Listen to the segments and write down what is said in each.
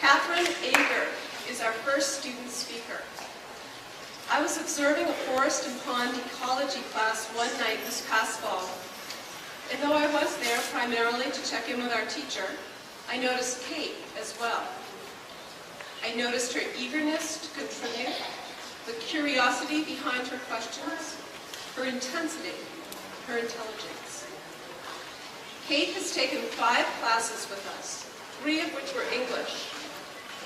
Catherine Ager is our first student speaker. I was observing a forest and pond ecology class one night this past fall, and though I was there primarily to check in with our teacher, I noticed Kate as well. I noticed her eagerness to contribute, the curiosity behind her questions, her intensity, her intelligence. Kate has taken 5 classes with us, 3 of which were English.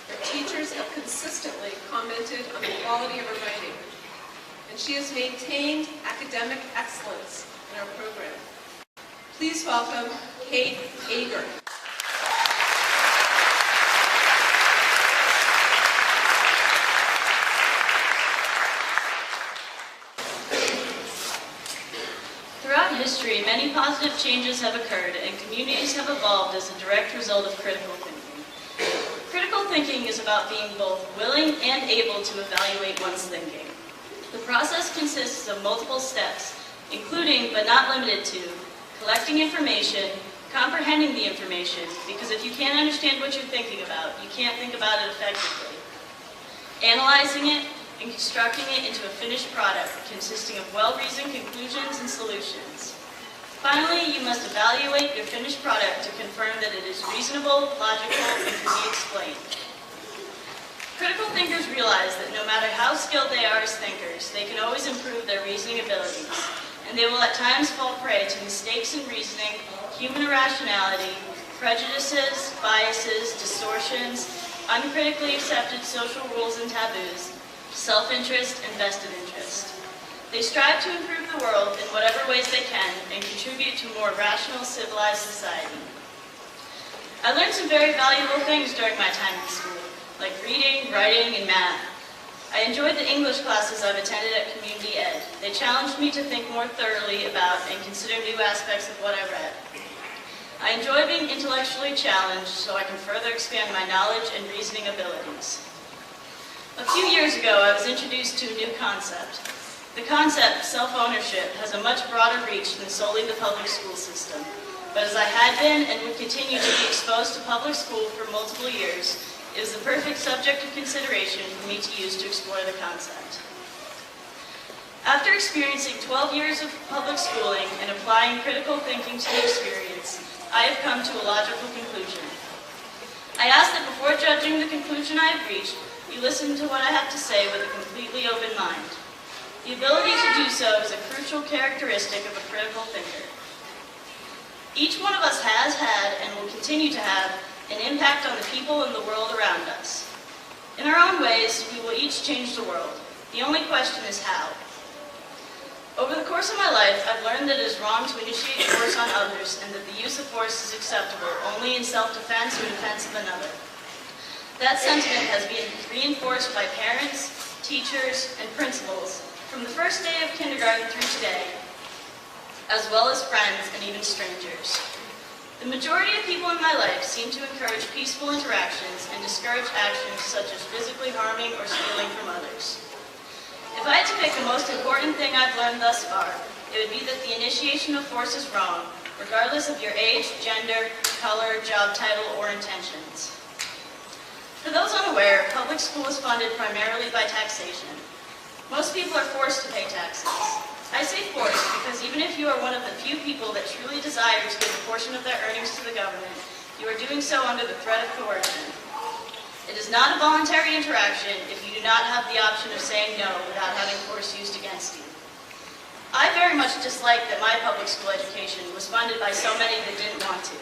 Her teachers have consistently commented on the quality of her writing, and she has maintained academic excellence in our program. Please welcome Kate Ager. Throughout history, many positive changes have occurred and communities have evolved as a direct result of critical thinking. Critical thinking is about being both willing and able to evaluate one's thinking. The process consists of multiple steps, including, but not limited to, collecting information, comprehending the information, because if you can't understand what you're thinking about, you can't think about it effectively, analyzing it, and constructing it into a finished product consisting of well-reasoned conclusions and solutions. Finally, you must evaluate your finished product to confirm that it is reasonable, logical, and can be explained. Critical thinkers realize that no matter how skilled they are as thinkers, they can always improve their reasoning abilities, and they will at times fall prey to mistakes in reasoning, human irrationality, prejudices, biases, distortions, uncritically accepted social rules and taboos, self-interest, and vested interest. They strive to improve the world in whatever ways they can and contribute to a more rational, civilized society. I learned some very valuable things during my time in school, like reading, writing, and math. I enjoyed the English classes I've attended at Community Ed. They challenged me to think more thoroughly about and consider new aspects of what I read. I enjoy being intellectually challenged so I can further expand my knowledge and reasoning abilities. A few years ago, I was introduced to a new concept. The concept, self-ownership, has a much broader reach than solely the public school system. But as I had been and would continue to be exposed to public school for multiple years, it was the perfect subject of consideration for me to use to explore the concept. After experiencing 12 years of public schooling and applying critical thinking to the experience, I have come to a logical conclusion. I ask that before judging the conclusion I have reached, you listen to what I have to say with a completely open mind. The ability to do so is a crucial characteristic of a critical thinker. Each one of us has had and will continue to have an impact on the people and the world around us. In our own ways, we will each change the world. The only question is how. Over the course of my life, I've learned that it is wrong to initiate force on others and that the use of force is acceptable only in self-defense or defense of another. That sentiment has been reinforced by parents, teachers, and principals from the first day of kindergarten through today, as well as friends and even strangers. The majority of people in my life seem to encourage peaceful interactions and discourage actions such as physically harming or stealing from others. If I had to pick the most important thing I've learned thus far, it would be that the initiation of force is wrong, regardless of your age, gender, color, job title, or intentions. For those unaware, public school is funded primarily by taxation. Most people are forced to pay taxes. I say forced because even if you are one of the few people that truly desire to give a portion of their earnings to the government, you are doing so under the threat of coercion. It is not a voluntary interaction if you do not have the option of saying no without having force used against you. I very much dislike that my public school education was funded by so many that didn't want to.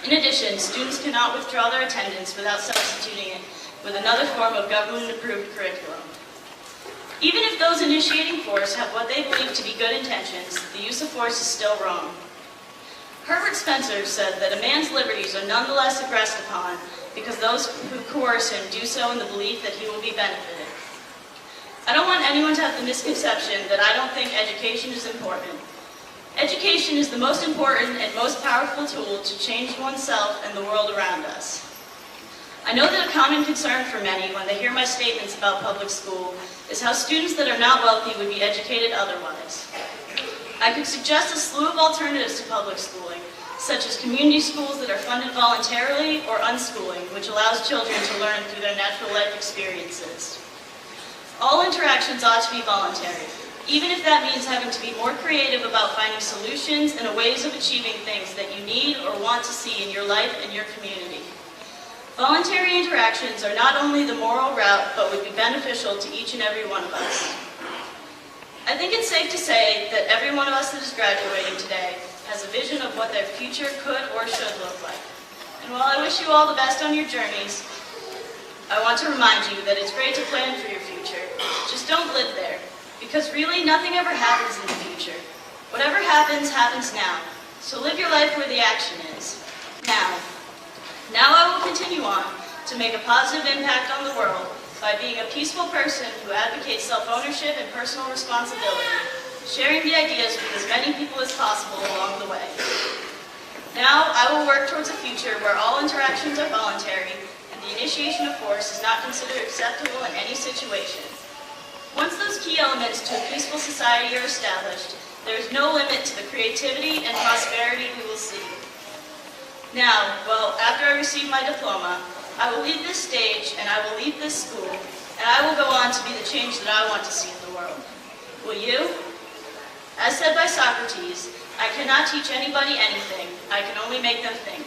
In addition, students cannot withdraw their attendance without substituting it with another form of government-approved curriculum. Even if those initiating force have what they believe to be good intentions, the use of force is still wrong. Herbert Spencer said that a man's liberties are nonetheless aggressed upon because those who coerce him do so in the belief that he will be benefited. I don't want anyone to have the misconception that I don't think education is important. Education is the most important and most powerful tool to change oneself and the world around us. I know that a common concern for many when they hear my statements about public school is how students that are not wealthy would be educated otherwise. I could suggest a slew of alternatives to public schooling, such as community schools that are funded voluntarily, or unschooling, which allows children to learn through their natural life experiences. All interactions ought to be voluntary, even if that means having to be more creative about finding solutions and ways of achieving things that you need or want to see in your life and your community. Voluntary interactions are not only the moral route, but would be beneficial to each and every one of us. I think it's safe to say that every one of us that is graduating today has a vision of what their future could or should look like. And while I wish you all the best on your journeys, I want to remind you that it's great to plan for your future. Just don't live there, because really nothing ever happens in the future. Whatever happens, happens now. So live your life where the action is. Now I will continue on to make a positive impact on the world by being a peaceful person who advocates self-ownership and personal responsibility, sharing the ideas with as many people as possible along the way. Now I will work towards a future where all interactions are voluntary and the initiation of force is not considered acceptable in any situation. Once those key elements to a peaceful society are established, there is no limit to the creativity and prosperity we will see. Now, after I receive my diploma, I will leave this stage and I will leave this school, and I will go on to be the change that I want to see in the world. Will you? As said by Socrates, I cannot teach anybody anything, I can only make them think.